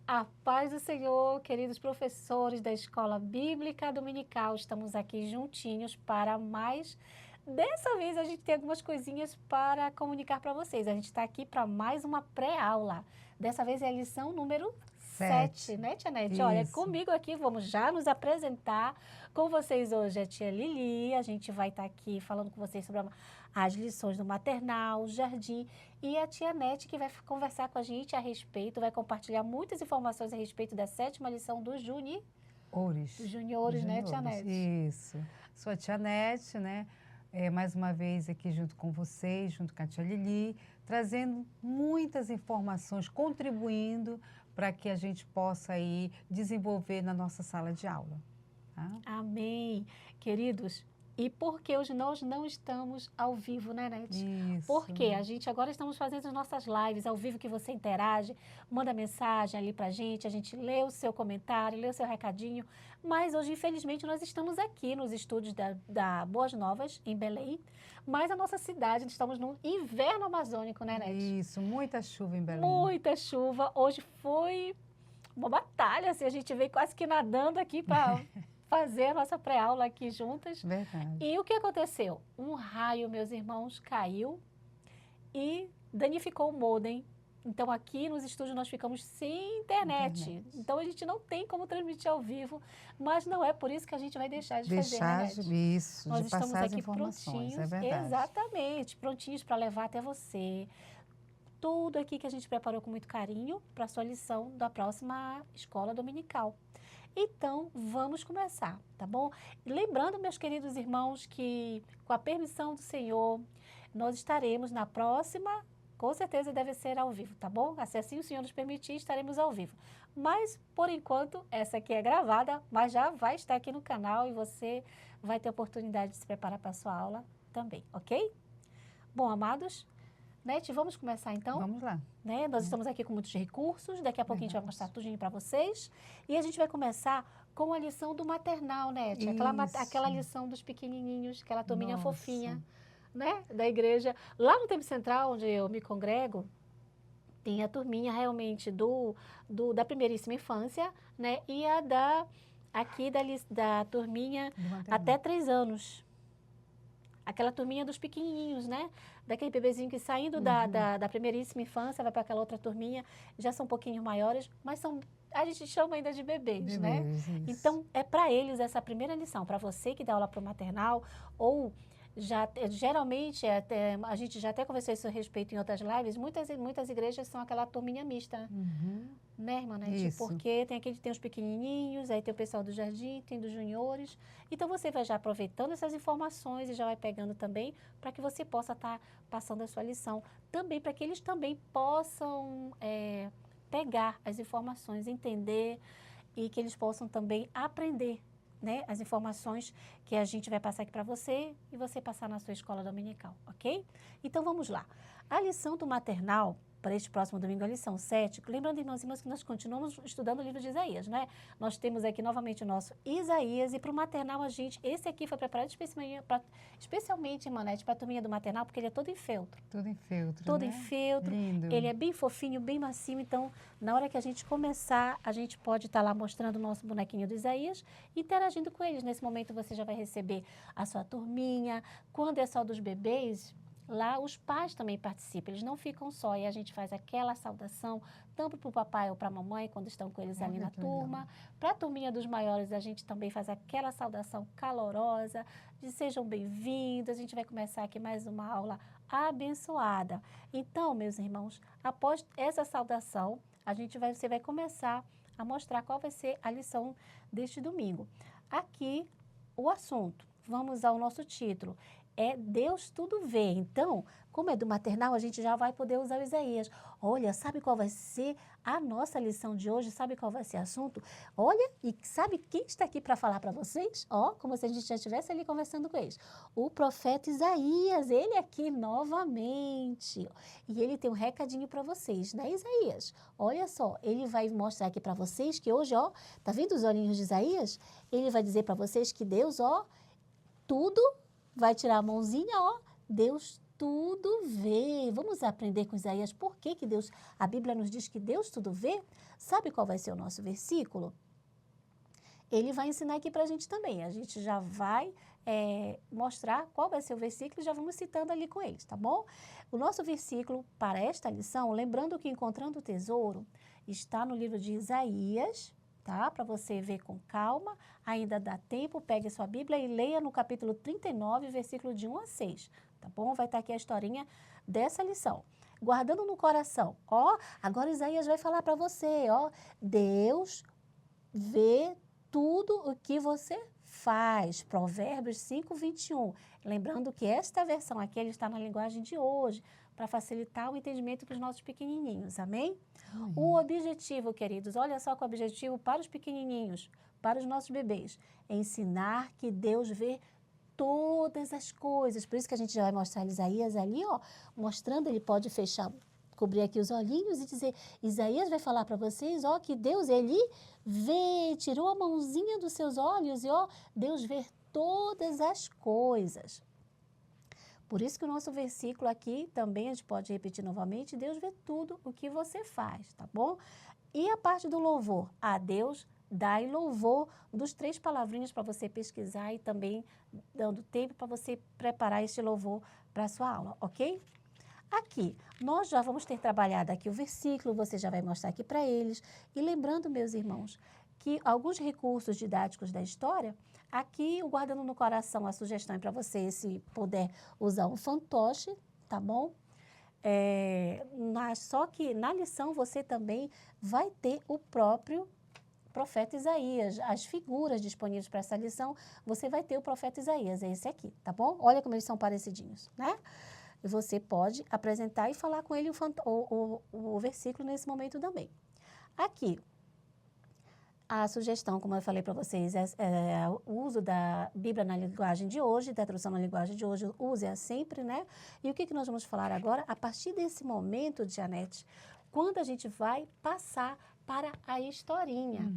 A paz do Senhor, queridos professores da Escola Bíblica Dominical, estamos aqui juntinhos para mais. Dessa vez a gente tem algumas coisinhas para comunicar para vocês. A gente está aqui para mais uma pré-aula. Dessa vez é a lição número 7, né, Tia Nete? Olha, comigo aqui, vamos já nos apresentar. Com vocês hoje a tia Lili, a gente vai estar aqui falando com vocês sobre as lições do maternal, jardim, e a tia Nete que vai conversar com a gente a respeito, vai compartilhar muitas informações a respeito da 7ª lição do Juniores, né, tia Nete? Isso. Sou a tia Nete, né? Mais uma vez aqui junto com vocês, junto com a tia Lili, trazendo muitas informações, contribuindo para que a gente possa aí desenvolver na nossa sala de aula. Tá? Amém. Queridos, e por que hoje nós não estamos ao vivo, né, Nete? Isso. Porque a gente agora estamos fazendo as nossas lives ao vivo, que você interage, manda mensagem ali pra gente, a gente lê o seu comentário, lê o seu recadinho, mas hoje, infelizmente, nós estamos aqui nos estúdios da Boas Novas, em Belém, mas a nossa cidade, estamos no inverno amazônico, né, Nete? Isso, muita chuva em Belém. Muita chuva. Hoje foi uma batalha, assim, a gente veio quase que nadando aqui para fazer a nossa pré-aula aqui juntas. Verdade. E o que aconteceu? Um raio, meus irmãos, caiu e danificou o modem. Então aqui nos estúdios nós ficamos sem internet. Então a gente não tem como transmitir ao vivo, mas não é por isso que a gente vai deixar de fazer, né, Nete? Isso, nós de estamos passar as aqui informações, prontinhos, é verdade. exatamente, prontinhos para levar até você tudo aqui que a gente preparou com muito carinho para a sua lição da próxima escola dominical. Então, vamos começar, tá bom? Lembrando, meus queridos irmãos, que com a permissão do Senhor, nós estaremos na próxima, com certeza deve ser ao vivo, tá bom? Se assim o Senhor nos permitir, estaremos ao vivo. Mas, por enquanto, essa aqui é gravada, mas já vai estar aqui no canal e você vai ter a oportunidade de se preparar para a sua aula também, ok? Bom, amados, Nete, vamos começar então? Vamos lá. Né? Nós estamos aqui com muitos recursos, daqui a pouquinho a gente vai mostrar tudinho para vocês. E a gente vai começar com a lição do maternal, Nete? Aquela lição dos pequenininhos, aquela turminha fofinha, né? Da igreja. Lá no Templo Central, onde eu me congrego, tem a turminha realmente da primeiríssima infância, né? E a da turminha até 3 anos. Aquela turminha dos pequenininhos, né? Daquele bebezinho que saindo da primeiríssima infância vai para aquela outra turminha, já são um pouquinho maiores, mas a gente chama ainda de bebês, né? Isso. Então, é para eles essa primeira lição. Para você que dá aula para o maternal, ou geralmente, a gente já até conversou isso a respeito em outras lives, muitas igrejas são aquela turminha mista, né, irmã Nete? Porque tem os pequenininhos, aí tem o pessoal do jardim, tem dos juniores. Então, você vai já aproveitando essas informações e já vai pegando também para que você possa estar passando a sua lição. Também para que eles também possam pegar as informações, entender e que eles possam também aprender, né, as informações que a gente vai passar aqui para você e você passar na sua escola dominical, ok? Então, vamos lá. A lição do maternal, para este próximo domingo, a lição 7, lembrando, irmãos e irmãs, que nós continuamos estudando o livro de Isaías, né? Nós temos aqui novamente o nosso Isaías, e para o maternal, esse aqui foi preparado especialmente, irmã Nete, para a turminha do maternal, porque ele é todo em feltro. Todo em feltro, Todo né? em feltro. Lindo. Ele é bem fofinho, bem macio, então, na hora que a gente começar, a gente pode estar lá mostrando o nosso bonequinho do Isaías, interagindo com eles. Nesse momento, você já vai receber a sua turminha. Quando é só dos bebês, lá os pais também participam, eles não ficam só, e a gente faz aquela saudação, tanto para o papai ou para a mamãe, quando estão com eles ali na turma. Para a turminha dos maiores, a gente também faz aquela saudação calorosa, de sejam bem-vindos. A gente vai começar aqui mais uma aula abençoada. Então, meus irmãos, após essa saudação, você vai começar a mostrar qual vai ser a lição deste domingo. Aqui, o assunto, vamos ao nosso título, Deus tudo vê. Então, como é do maternal, a gente já vai poder usar o Isaías. Olha, sabe qual vai ser a nossa lição de hoje? Sabe qual vai ser o assunto? Olha, e sabe quem está aqui para falar para vocês? Como se a gente já estivesse ali conversando com eles. O profeta Isaías, ele aqui novamente. E ele tem um recadinho para vocês, né, Isaías? Olha só, ele vai mostrar aqui para vocês que hoje, tá vendo os olhinhos de Isaías? Ele vai dizer para vocês que Deus, tudo vai tirar a mãozinha, Deus tudo vê. Vamos aprender com Isaías por que a Bíblia nos diz que Deus tudo vê? Sabe qual vai ser o nosso versículo? Ele vai ensinar aqui para a gente também. A gente já vai mostrar qual vai ser o versículo e já vamos citando ali com eles, tá bom? O nosso versículo para esta lição, lembrando que Encontrando o Tesouro está no livro de Isaías, tá? Para você ver com calma, ainda dá tempo, pegue sua Bíblia e leia no capítulo 39, versículo de 1 a 6, tá bom? Vai estar aqui a historinha dessa lição. Guardando no coração, ó, agora Isaías vai falar para você, ó, Deus vê tudo o que você faz. Provérbios 5, 21. Lembrando que esta versão aqui ele está na linguagem de hoje, para facilitar o entendimento para os nossos pequenininhos, amém? O objetivo, queridos, olha só qual é o objetivo para os pequenininhos, para os nossos bebês, é ensinar que Deus vê todas as coisas. Por isso que a gente já vai mostrar Isaías ali, ó, mostrando, ele pode fechar, cobrir aqui os olhinhos e dizer, Isaías vai falar para vocês, ó, que Deus, ele vê, tirou a mãozinha dos seus olhos e, ó, Deus vê todas as coisas. Por isso que o nosso versículo aqui, também a gente pode repetir novamente, Deus vê tudo o que você faz, tá bom? E a parte do louvor, a Deus dai louvor, dos 3 palavrinhas para você pesquisar e também dando tempo para você preparar este louvor para a sua aula, ok? Aqui, nós já vamos ter trabalhado aqui o versículo, você já vai mostrar aqui para eles. E lembrando, meus irmãos, que alguns recursos didáticos da história, aqui o Guardando no Coração, a sugestão é para você, se puder usar um fantoche, tá bom? Só que na lição você também vai ter o próprio profeta Isaías, as figuras disponíveis para essa lição, você vai ter o profeta Isaías, é esse aqui, tá bom? Olha como eles são parecidinhos, né? E você pode apresentar e falar com ele o versículo nesse momento também. Aqui, a sugestão, como eu falei para vocês, é o uso da Bíblia na linguagem de hoje, da tradução na linguagem de hoje, use-a sempre, né? E o que nós vamos falar agora? A partir desse momento, Janete, quando a gente vai passar para a historinha.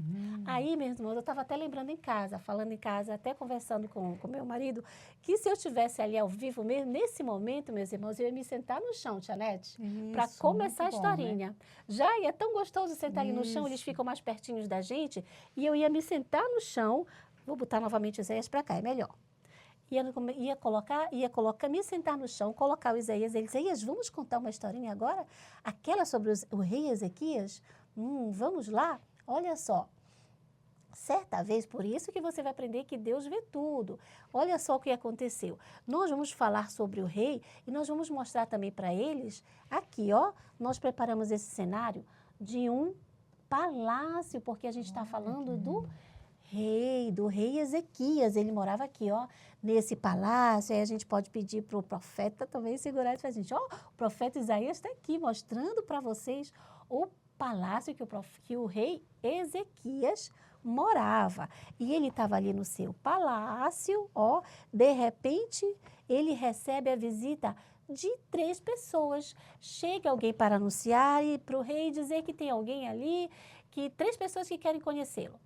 Aí, meus irmãos, eu estava até lembrando em casa, falando em casa, até conversando com meu marido, que se eu estivesse ali ao vivo mesmo, nesse momento, meus irmãos, eu ia me sentar no chão, Tianete, para começar a historinha. Bom, né? Já é tão gostoso sentar ali no chão, eles ficam mais pertinhos da gente, e eu ia me sentar no chão, vou botar novamente o Isaías para cá, é melhor. Me sentar no chão, colocar o Isaías, Isaías, vamos contar uma historinha agora? Aquela sobre o rei Ezequias? Vamos lá? Olha só. Certa vez, por isso que você vai aprender que Deus vê tudo. Olha só o que aconteceu. Nós vamos falar sobre o rei e nós vamos mostrar também para eles, aqui, ó, nós preparamos esse cenário de um palácio, porque a gente está falando do rei Ezequias. Ele morava aqui, ó, nesse palácio. Aí a gente pode pedir para o profeta também segurar e fazer, ó, o profeta Isaías está aqui mostrando para vocês o palácio que o rei Ezequias morava. E ele estava ali no seu palácio, ó, de repente ele recebe a visita de 3 pessoas. Chega alguém para anunciar e para o rei dizer que tem alguém ali, que 3 pessoas que querem conhecê-lo.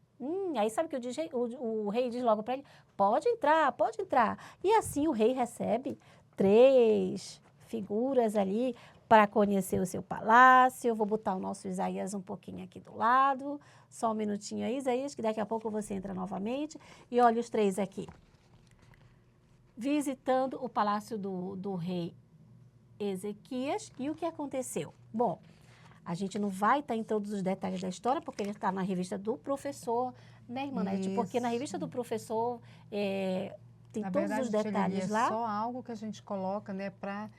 Aí sabe o que o rei diz logo para ele? Pode entrar, pode entrar. E assim o rei recebe 3 figuras ali para conhecer o seu palácio. Eu vou botar o nosso Isaías um pouquinho aqui do lado. Só um minutinho aí, Isaías, que daqui a pouco você entra novamente. E olha os 3 aqui. Visitando o palácio do rei Ezequias. E o que aconteceu? Bom, a gente não vai estar em todos os detalhes da história, porque ele está na revista do professor, né, irmã Nete? Porque na revista do professor tem todos os detalhes lá. É só algo que a gente coloca, né, para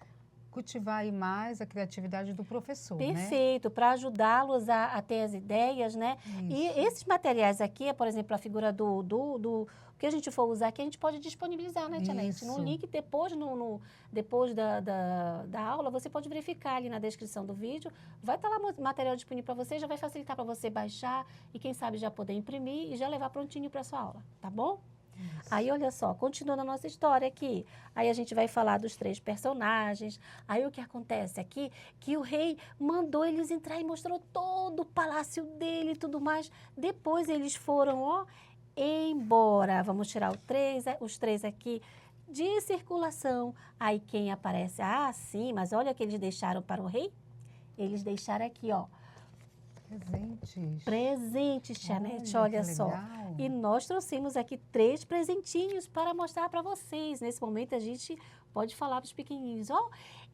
cultivar aí mais a criatividade do professor, Perfeito, né? Para ajudá-los a ter as ideias, né? Isso. E esses materiais aqui, por exemplo, a figura do que a gente for usar aqui, a gente pode disponibilizar, né, Tia Nete? No link depois, depois da aula, você pode verificar ali na descrição do vídeo, vai estar lá o material disponível para você, já vai facilitar para você baixar e quem sabe já poder imprimir e já levar prontinho para a sua aula, tá bom? Isso. Aí, olha só, continuando a nossa história aqui, aí a gente vai falar dos 3 personagens. Aí o que acontece aqui, que o rei mandou eles entrar e mostrou todo o palácio dele e tudo mais. Depois eles foram, ó, embora. Vamos tirar os 3 aqui de circulação. Aí quem aparece? Ah, sim, mas olha o que eles deixaram para o rei. Eles deixaram aqui, ó. Presentes. Presentes, Janete, Olha, olha que só. legal. E nós trouxemos aqui 3 presentinhos para mostrar para vocês. Nesse momento a gente pode falar para os pequenininhos, ó,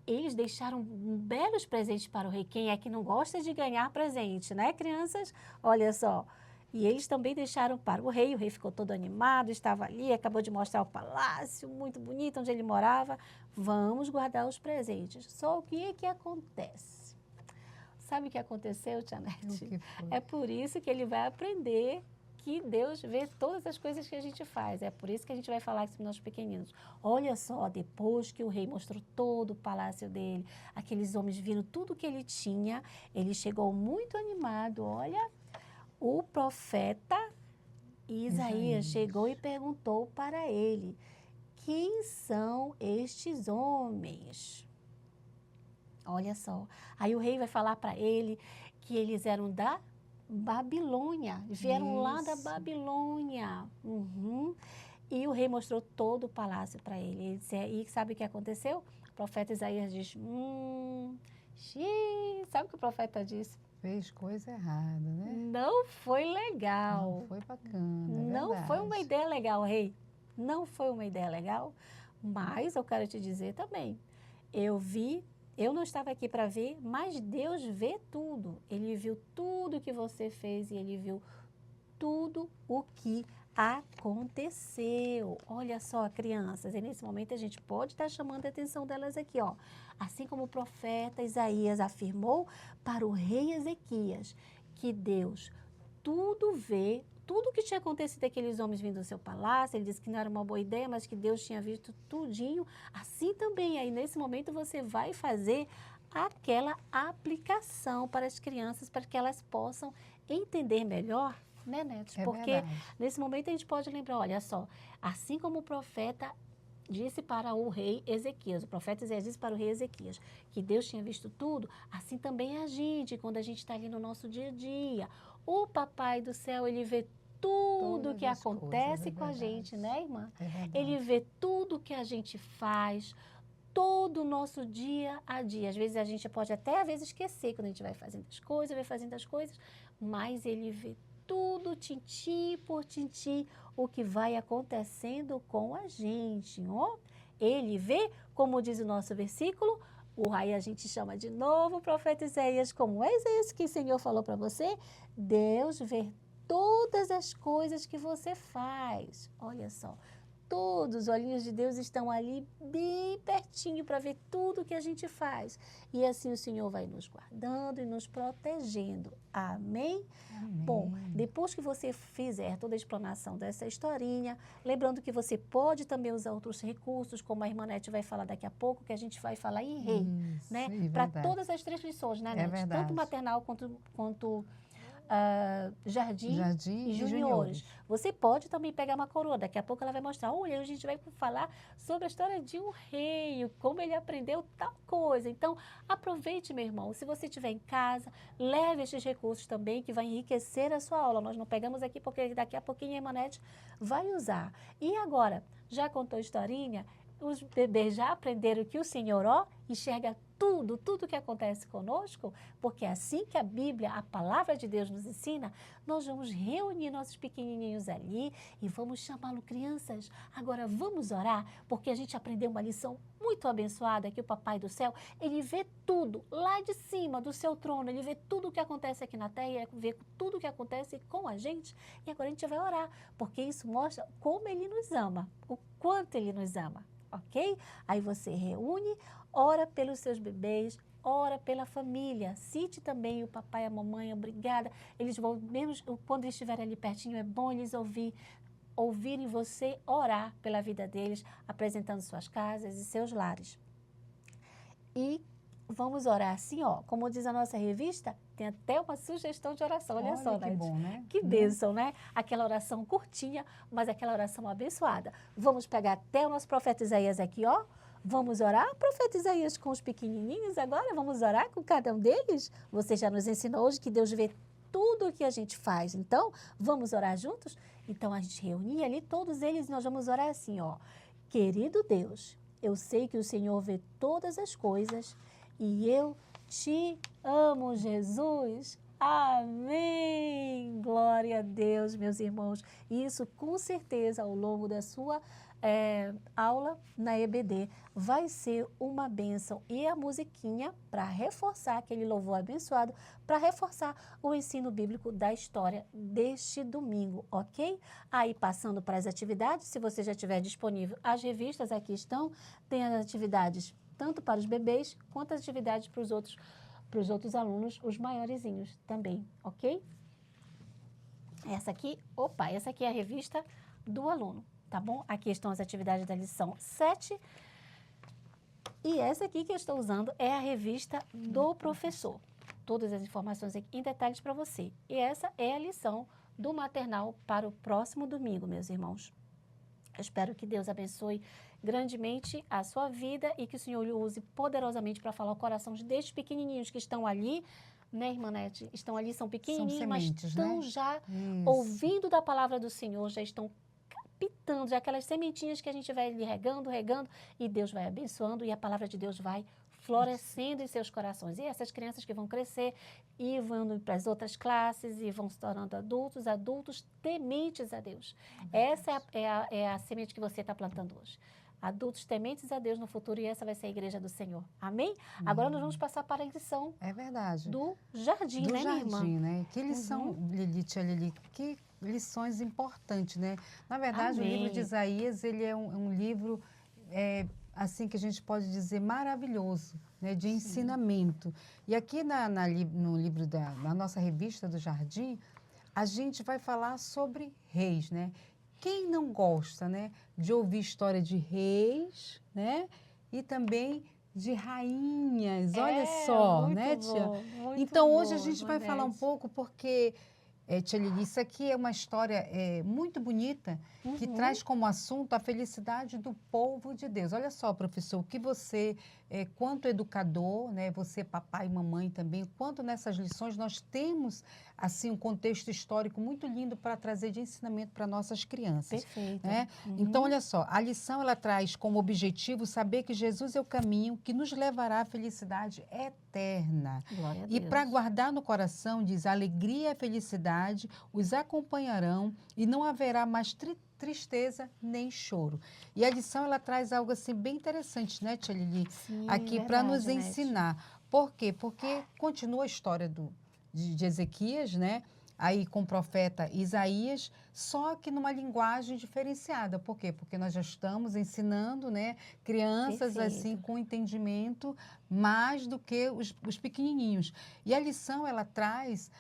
eles deixaram belos presentes para o rei. Quem é que não gosta de ganhar presente, né, crianças? Olha só. E eles também deixaram para o rei ficou todo animado, estava ali, acabou de mostrar o palácio, muito bonito, onde ele morava. Vamos guardar os presentes. Só o que é que acontece? Sabe o que aconteceu, Tia O Nete? que foi? É por isso que ele vai aprender que Deus vê todas as coisas que a gente faz. É por isso que a gente vai falar com os nossos pequeninos. Olha só, depois que o rei mostrou todo o palácio dele, aqueles homens viram tudo que ele tinha, ele chegou muito animado. Olha, o profeta Isaías chegou e perguntou para ele: quem são estes homens? Olha só. Aí o rei vai falar para ele que eles eram da Babilônia, vieram lá da Isso. Babilônia. Uhum. E o rei mostrou todo o palácio para ele. E sabe o que aconteceu? O profeta Isaías diz: sabe o que o profeta disse? Fez coisa errada, né? Não foi legal. Não foi bacana, é Não verdade. foi uma ideia legal, rei. Não foi uma ideia legal, mas eu quero te dizer também. Eu não estava aqui para ver, mas Deus vê tudo. Ele viu tudo que você fez e ele viu tudo o que aconteceu. Olha só, crianças, e nesse momento a gente pode estar chamando a atenção delas aqui, ó. Assim como o profeta Isaías afirmou para o rei Ezequias que Deus tudo vê, tudo que tinha acontecido aqueles homens vindo do seu palácio, ele disse que não era uma boa ideia, mas que Deus tinha visto tudinho. Assim também, aí nesse momento você vai fazer aquela aplicação para as crianças, para que elas possam entender melhor, né, Netos? É Porque verdade. nesse momento a gente pode lembrar, olha só, assim como o profeta disse para o rei Ezequias, o profeta Isaías disse para o rei Ezequias que Deus tinha visto tudo, assim também a gente, quando a gente está ali no nosso dia a dia. O Papai do Céu, ele vê tudo Todas que as acontece coisas, é com a gente, verdade. né, irmã? É verdade. Ele vê tudo que a gente faz, todo o nosso dia a dia. Às vezes a gente pode até, às vezes, esquecer quando a gente vai fazendo as coisas, mas ele vê tudo, tintim por tintim, o que vai acontecendo com a gente, ó. Ele vê, como diz o nosso versículo, aí a gente chama de novo o profeta Isaías, como é Isaías que o Senhor falou para você? Deus vê todas as coisas que você faz. Olha só, todos os olhinhos de Deus estão ali bem pertinho para ver tudo que a gente faz. E assim o Senhor vai nos guardando e nos protegendo. Amém? Amém. Bom, depois que você fizer toda a explanação dessa historinha, lembrando que você pode também usar outros recursos, como a irmã Nete vai falar daqui a pouco, que a gente vai falar em rei, Isso, né? é Para verdade. todas as 3 lições, né, É Nete? verdade. Tanto maternal quanto jardim Jardim e juniores. Você pode também pegar uma coroa. Daqui a pouco ela vai mostrar, olha, a gente vai falar sobre a história de um rei, como ele aprendeu tal coisa. Então, aproveite, meu irmão. Se você estiver em casa, leve esses recursos também, que vai enriquecer a sua aula. Nós não pegamos aqui porque daqui a pouquinho a irmã Nete vai usar. E agora, já contou a historinha? Os bebês já aprenderam que o Senhor, ó, enxerga tudo que acontece conosco, porque é assim que a Bíblia, a palavra de Deus nos ensina, nós vamos reunir nossos pequenininhos ali e vamos chamá-lo crianças. Agora vamos orar, porque a gente aprendeu uma lição muito abençoada, que o Papai do Céu, ele vê tudo lá de cima do seu trono, ele vê tudo o que acontece aqui na terra, ele vê tudo o que acontece com a gente, e agora a gente vai orar, porque isso mostra como ele nos ama, o quanto ele nos ama. Ok? Aí você reúne, ora pelos seus bebês, ora pela família. Cite também o papai e a mamãe, obrigada. Eles vão, mesmo quando eles estiverem ali pertinho, é bom eles ouvirem você orar pela vida deles, apresentando suas casas e seus lares. E vamos orar assim, ó, como diz a nossa revista, tem até uma sugestão de oração. Olha só, que Nath. bom, né? Que bênção, né? Aquela oração curtinha, mas aquela oração abençoada. Vamos pegar até o nosso profeta Isaías aqui, ó. Vamos orar, profeta Isaías, com os pequenininhos agora? Vamos orar com cada um deles? Você já nos ensinou hoje que Deus vê tudo o que a gente faz. Então, vamos orar juntos? Então, a gente reunir ali todos eles e nós vamos orar assim, ó. Querido Deus, eu sei que o Senhor vê todas as coisas e eu te amo, Jesus. Amém! Glória a Deus, meus irmãos. Isso, com certeza, ao longo da sua aula na EBD, vai ser uma bênção. E a musiquinha, para reforçar aquele louvor abençoado, para reforçar o ensino bíblico da história deste domingo, ok? Aí, passando para as atividades, se você já tiver disponível, as revistas aqui estão, tem as atividades tanto para os bebês, quanto as atividades para os outros alunos, os maiorzinhos também, ok? Essa aqui é a revista do aluno, tá bom? Aqui estão as atividades da lição 7. E essa aqui que eu estou usando é a revista do professor. Todas as informações aqui em detalhes para você. E essa é a lição do maternal para o próximo domingo, meus irmãos. Eu espero que Deus abençoe grandemente a sua vida e que o Senhor lhe use poderosamente para falar o coração destes pequenininhos que estão ali, né, irmã Nete? Estão ali, são pequenininhos, São sementes, mas estão, né? já Isso. ouvindo da palavra do Senhor, já estão captando, já aquelas sementinhas que a gente vai ali regando, e Deus vai abençoando e a palavra de Deus vai florescendo em seus corações. E essas crianças que vão crescer e vão para as outras classes e vão se tornando adultos tementes a Deus. Essa é a semente que você está plantando hoje. Adultos tementes a Deus no futuro, e essa vai ser a igreja do Senhor. Amém? Agora nós vamos passar para a lição do jardim, do né, minha irmã? jardim, né? Que lição, Lili, que lições importantes, né? Na verdade, Amém. o livro de Isaías, ele é um livro, assim, que a gente pode dizer maravilhoso, né? De ensinamento. E aqui no livro na nossa revista do Jardim, a gente vai falar sobre reis, né? Quem não gosta, né, de ouvir história de reis, né, e também de rainhas? Olha só, né, tia? Então, hoje a gente vai falar um pouco porque, tia Lili, isso aqui é uma história muito bonita que traz como assunto a felicidade do povo de Deus. Olha só, professor, o que você, quanto educador, né, você, papai e mamãe também, quanto nessas lições nós temos assim um contexto histórico muito lindo para trazer de ensinamento para nossas crianças. Perfeito. Né? Então, olha só, a lição ela traz como objetivo saber que Jesus é o caminho que nos levará à felicidade eterna. Glória a E Deus. para guardar no coração, diz, a alegria e a felicidade os acompanharão e não haverá mais tristeza nem choro. E a lição ela traz algo assim bem interessante, né, tia Lili? Sim, aqui para nos Nete. ensinar. Por quê? Porque continua a história de Ezequias, né? Aí com o profeta Isaías, só que numa linguagem diferenciada. Por quê? Porque nós já estamos ensinando, né, crianças assim com entendimento mais do que os pequenininhos. E a lição ela traz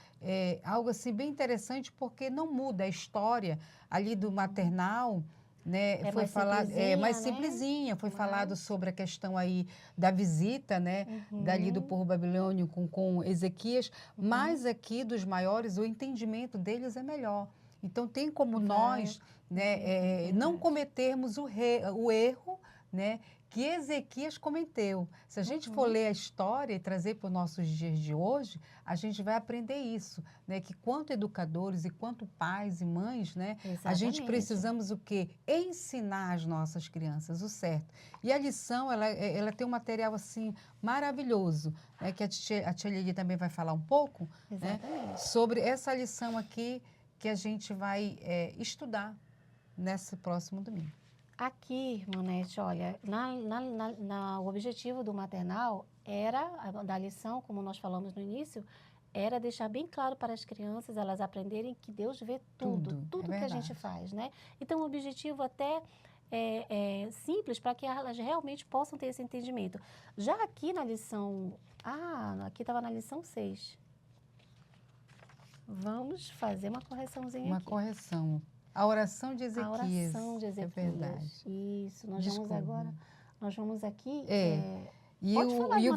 algo assim bem interessante porque não muda a história ali do maternal. Né, foi falado, mais simplesinha, foi falado sobre a questão aí da visita, né, dali do povo babilônio com Ezequias, mas aqui dos maiores o entendimento deles é melhor. Então tem como nós, né, não cometermos o erro, né, que Ezequias cometeu. Se a gente for ler a história e trazer para os nossos dias de hoje, a gente vai aprender isso, né? Que quanto educadores e quanto pais e mães, né? A gente precisamos o quê? Ensinar as nossas crianças o certo. E a lição, ela tem um material assim maravilhoso, né? Que a tia Lili também vai falar um pouco, né? Sobre essa lição aqui que a gente vai estudar nesse próximo domingo. Aqui, irmã Nete, olha, o objetivo do maternal da lição, como nós falamos no início, era deixar bem claro para as crianças, elas aprenderem que Deus vê tudo que a gente faz, né? Então, o objetivo até é simples para que elas realmente possam ter esse entendimento. Já aqui na lição... aqui estava na lição 6. Vamos fazer uma correçãozinha aqui. Uma correção. A oração de Ezequias. A oração de Ezequias. É verdade. Isso, nós vamos aqui... E o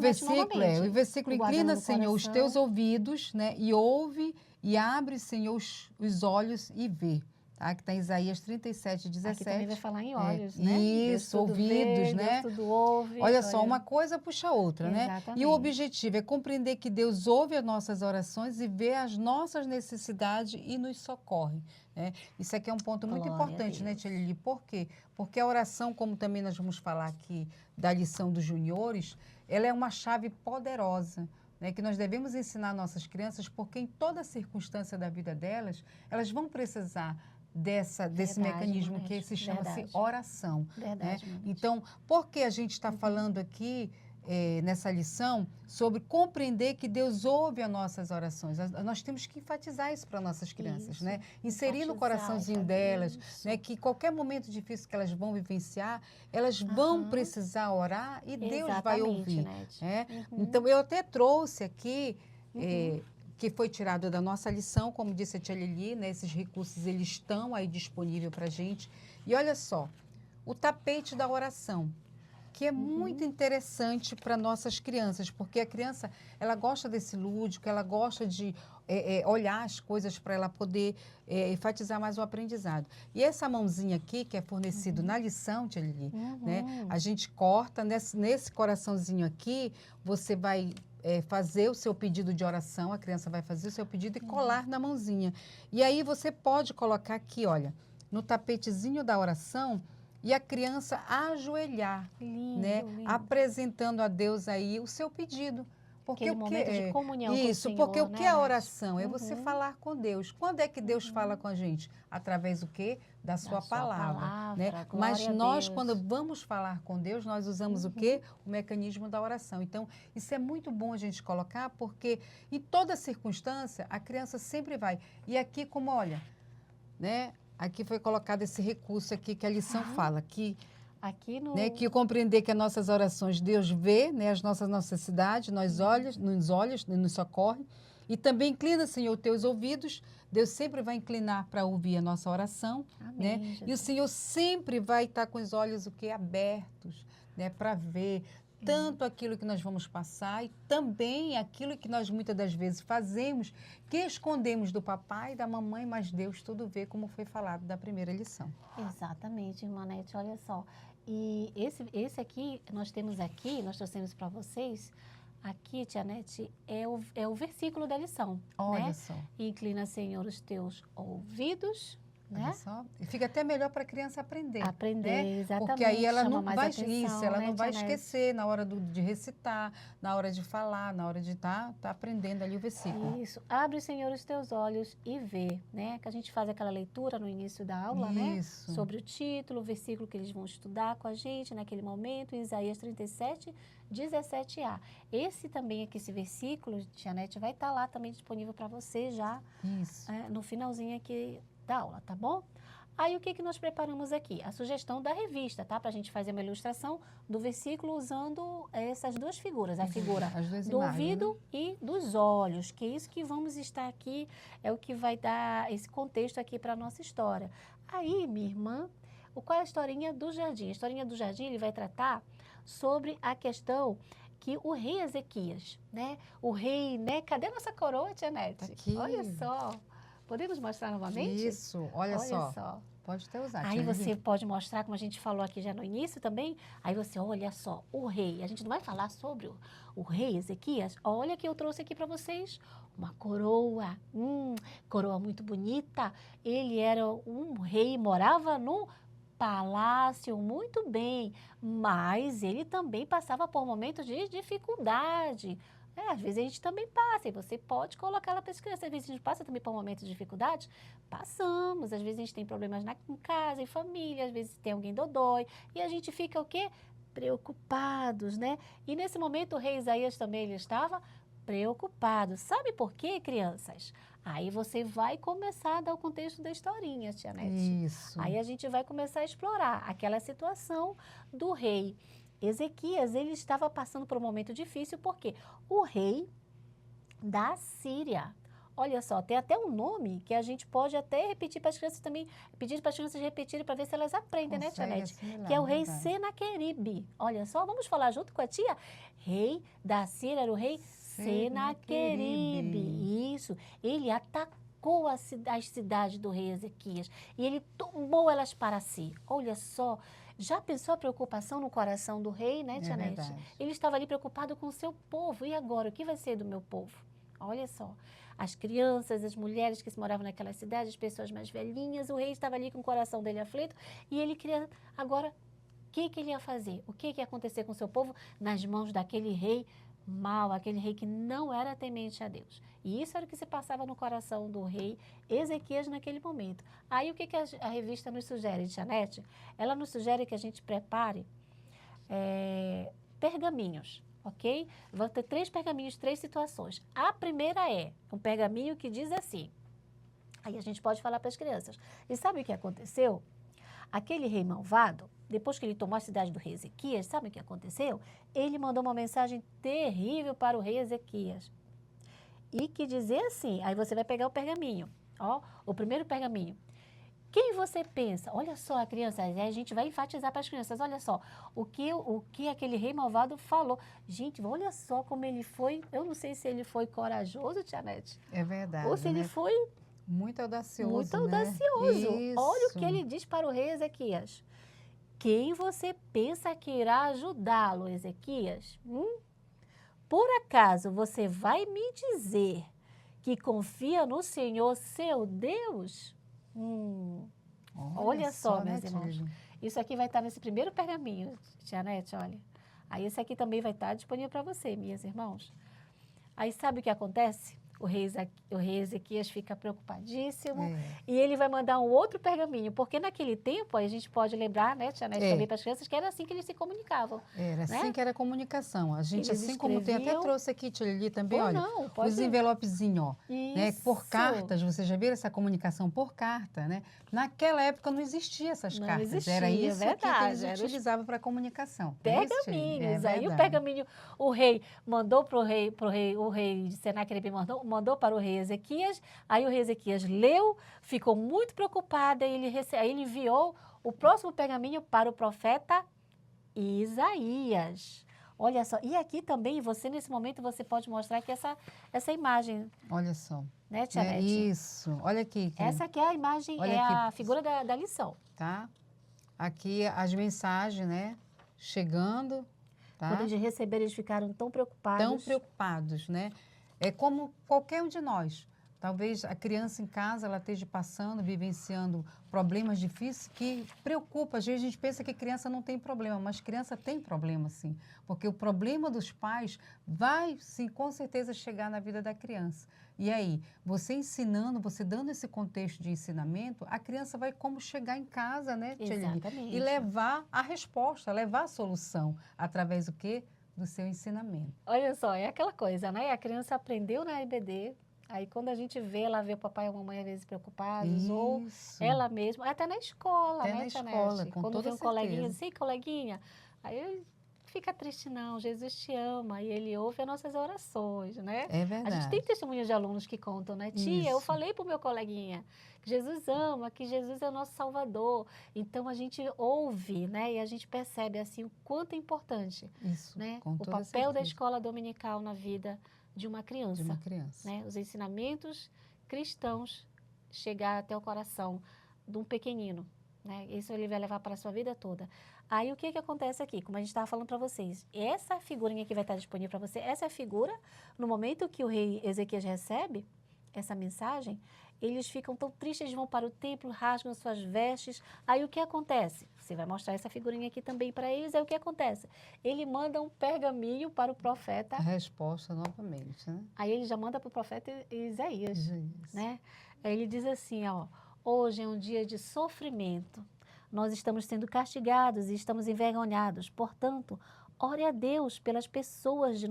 versículo inclina, Senhor, os teus ouvidos, né? E ouve e abre, Senhor, os olhos e vê. tá? Que está em Isaías 37, 17. Aqui também vai falar em olhos, né? Deus Isso, tudo ouvidos, vê, né? Deus tudo ouve. Olha só, uma coisa puxa a outra, né? Exatamente. E o objetivo é compreender que Deus ouve as nossas orações e vê as nossas necessidades e nos socorre, né? Isso aqui é um ponto muito Glória a importante, né, Deus. Tia Lili? Por quê? Porque a oração, como também nós vamos falar aqui da lição dos juniores, ela é uma chave poderosa, né, que nós devemos ensinar nossas crianças, porque em toda circunstância da vida delas, elas vão precisar desse Verdade, mecanismo Monete, que se chama-se verdade. oração. Verdade, Né? Monete. Então, por que a gente está falando aqui nessa lição sobre compreender que Deus ouve as nossas orações? Nós temos que enfatizar isso para nossas crianças, Isso, né? Inserir no enfatizar, coraçãozinho delas, isso. né? Que qualquer momento difícil que elas vão vivenciar, elas vão precisar orar e Deus vai Exatamente, ouvir. Nete. Né? Então, eu até trouxe aqui Uhum. que foi tirado da nossa lição, como disse a Tia Lili, né? Esses recursos eles estão aí disponíveis para a gente. E olha só, o tapete da oração, que é muito interessante para nossas crianças, porque a criança ela gosta desse lúdico, ela gosta de olhar as coisas para ela poder enfatizar mais o aprendizado. E essa mãozinha aqui, que é fornecido na lição, Tia Lili, né? A gente corta, nesse coraçãozinho aqui, você vai fazer o seu pedido de oração, a criança vai fazer o seu pedido e colar na mãozinha. E aí você pode colocar aqui, olha, no tapetezinho da oração e a criança ajoelhar, Lindo, né? lindo. Apresentando a Deus aí o seu pedido. Porque Aquele momento de comunhão com o isso, Senhor, porque o né, que é a Nath? oração? É você falar com Deus. Quando é que Deus fala com a gente? Através do quê? Da sua palavra, né? glória Mas a nós, Deus. quando vamos falar com Deus, nós usamos o quê? O mecanismo da oração. Então, isso é muito bom a gente colocar, porque em toda circunstância, a criança sempre vai. E aqui, como olha, né? Aqui foi colocado esse recurso aqui que a lição fala, que Aqui no... né, que compreender que as nossas orações Deus vê, né, as nossas necessidades, nos olhos, nos socorre. E também inclina, Senhor, teus ouvidos. Deus sempre vai inclinar para ouvir a nossa oração. Amém, Né? Jesus. E o Senhor sempre vai estar com os olhos o que abertos, né, para ver tanto aquilo que nós vamos passar e também aquilo que nós muitas das vezes fazemos, que escondemos do papai e da mamãe, mas Deus tudo vê, como foi falado da primeira lição. Exatamente, irmã Nete, olha só. E esse aqui, nós trouxemos para vocês, aqui, Tia Nete, é o versículo da lição. Olha né? só. Inclina, Senhor, os teus ouvidos, Olha né? só. E fica até melhor para a criança aprender. Aprender, né? exatamente. Porque aí ela chama não mais vai atenção, ela né, não vai Tia Nete? esquecer na hora de recitar, na hora de falar, na hora de tá aprendendo ali o versículo. Isso. Abre, Senhor, os teus olhos e vê, né? Que a gente faz aquela leitura no início da aula, né? Isso. Sobre o título, o versículo que eles vão estudar com a gente naquele momento, Isaías 37, 17a. Esse também aqui, esse versículo, Tia Nete, vai estar lá também disponível para você já Isso. no finalzinho aqui da aula, tá bom? Aí, o que nós preparamos aqui? A sugestão da revista, tá? Para a gente fazer uma ilustração do versículo usando essas duas figuras. A figura As duas do imagens, ouvido né? e dos olhos, que é isso que vamos estar aqui, é o que vai dar esse contexto aqui para a nossa história. Aí, minha irmã, qual é a historinha do jardim? A historinha do jardim, ele vai tratar sobre a questão que o rei Ezequias, né? O rei, né? Cadê a nossa coroa, Tia Nete? Tá aqui. Olha só. Podemos mostrar novamente? Isso. Olha só. Pode até usar. Aí Tia você Lili. pode mostrar, como a gente falou aqui já no início também, aí você olha só, o rei, a gente não vai falar sobre o rei Ezequias, olha que eu trouxe aqui para vocês, uma coroa, coroa muito bonita, ele era um rei, morava num palácio muito bem, mas ele também passava por momentos de dificuldade. Às vezes a gente também passa, e você pode colocar ela para as crianças. Às vezes a gente passa também por momentos de dificuldade, passamos. Às vezes a gente tem problemas em casa, em família, às vezes tem alguém dodói, e a gente fica o quê? Preocupados, né? E nesse momento o rei Isaías também ele estava preocupado. Sabe por quê, crianças? Aí você vai começar a dar o contexto da historinha, Tia Nete. Isso. Aí a gente vai começar a explorar aquela situação do rei Ezequias. Ele estava passando por um momento difícil, porque o rei da Síria, olha só, tem até um nome que a gente pode até repetir para as crianças também, pedir para as crianças repetirem para ver se elas aprendem, né, Tia Nete? Que é o rei Senaqueribe. Olha só, vamos falar junto com a tia? Rei da Síria era o rei Senaqueribe. Isso, ele atacou cercou as cidades do rei Ezequias e ele tomou elas para si. Olha só, já pensou a preocupação no coração do rei, né, Tia Nete? verdade. Ele estava ali preocupado com o seu povo. E agora, o que vai ser do meu povo? Olha só, as crianças, as mulheres que moravam naquela cidade, as pessoas mais velhinhas, o rei estava ali com o coração dele aflito e ele queria agora, o que ele ia fazer? O que ia acontecer com o seu povo nas mãos daquele rei mau, aquele rei que não era temente a Deus. E isso era o que se passava no coração do rei Ezequias naquele momento. Aí o que a revista nos sugere, Tia Nete? Ela nos sugere que a gente prepare pergaminhos, ok? Vão ter 3 pergaminhos, 3 situações. A primeira é um pergaminho que diz assim, aí a gente pode falar para as crianças. E sabe o que aconteceu? Aquele rei malvado, depois que ele tomou a cidade do rei Ezequias, sabe o que aconteceu? Ele mandou uma mensagem terrível para o rei Ezequias. E que dizia assim, aí você vai pegar o pergaminho, ó, o primeiro pergaminho. Quem você pensa? Olha só, a criança, a gente vai enfatizar para as crianças, olha só, o que aquele rei malvado falou. Gente, olha só como ele foi, eu não sei se ele foi corajoso, Tia Nete. É verdade, ou se ele né? foi Muito audacioso, muito né? audacioso. Isso. Olha o que ele diz para o rei Ezequias. Quem você pensa que irá ajudá-lo, Ezequias? Por acaso você vai me dizer que confia no Senhor, seu Deus? Olha só, meus né, irmãos. Tia? Isso aqui vai estar nesse primeiro pergaminho, Tia Nete, olha. Aí esse aqui também vai estar disponível para você, minhas irmãos. Aí sabe o que acontece? O rei Ezequias fica preocupadíssimo e ele vai mandar um outro pergaminho, porque naquele tempo, aí a gente pode lembrar, né, Tia Nete, também para as crianças, que era assim que eles se comunicavam. Era assim, né? que era a comunicação. A gente, Eles assim como tem, até escreviam- trouxe aqui, Tia Lili, também, Ou olha, não, pode os envelopezinhos, ó, né, Isso. por cartas, você já viu essa comunicação por carta, né? Naquela época não existia essas Não cartas, existia, era isso aqui que verdade, eles era os utilizavam para comunicação. Não é isso, Tia Lili? pergaminhos. É Aí o verdade. pergaminho, o rei mandou para o rei de Senaqueribe mandou para o rei Ezequias. Aí o rei Ezequias leu, ficou muito preocupado, aí ele enviou o próximo pergaminho para o profeta Isaías. Olha só, e aqui também, você nesse momento, você pode mostrar que essa imagem, Olha só. né, Tia É Nete? isso. Olha aqui. Essa aqui é a imagem, Olha é aqui. a figura da lição. Tá? Aqui as mensagens, né? Chegando, tá? Quando eles receberam, eles ficaram tão preocupados. Tão preocupados, né? É como qualquer um de nós. Talvez a criança em casa ela esteja passando, vivenciando problemas difíceis que preocupa. Às vezes a gente pensa que criança não tem problema, mas criança tem problema sim. Porque o problema dos pais vai sim, com certeza, chegar na vida da criança. E aí, você ensinando, você dando esse contexto de ensinamento, a criança vai como chegar em casa, né, Tia Lili? Exatamente. E levar a resposta, levar a solução através do quê? Do seu ensinamento. Olha só, é aquela coisa, né? A criança aprendeu na EBD, aí quando a gente vê, ela vê o papai e a mamãe às vezes preocupados, ou Isso. ela mesma, até na escola, Até né, na Tia escola, Nete? com Quando toda vê um coleguinha, certeza. assim, coleguinha, aí ele fica triste não, Jesus te ama, e ele ouve as nossas orações, né? É A verdade. gente tem testemunhos de alunos que contam, né? Tia, eu Isso. falei pro meu coleguinha que Jesus ama, que Jesus é o nosso Salvador. Então, a gente ouve, né? E a gente percebe, assim, o quanto é importante, Isso, né? com O toda papel da certeza. escola dominical na vida de uma criança, De uma criança. né? Os ensinamentos cristãos chegar até o coração de um pequenino, né? Isso ele vai levar para a sua vida toda. Aí o que acontece aqui? Como a gente estava falando para vocês, essa figurinha que vai estar disponível para você, essa é a figura, no momento que o rei Ezequias recebe essa mensagem, eles ficam tão tristes, eles vão para o templo, rasgam suas vestes. Aí o que acontece? Você vai mostrar essa figurinha aqui também para eles, aí o que acontece? Ele manda um pergaminho para o profeta. A resposta novamente, né? Aí ele já manda para o profeta Isaías, Isso. né? Aí ele diz assim, ó, hoje é um dia de sofrimento, nós estamos sendo castigados e estamos envergonhados, portanto, ore a Deus pelas pessoas do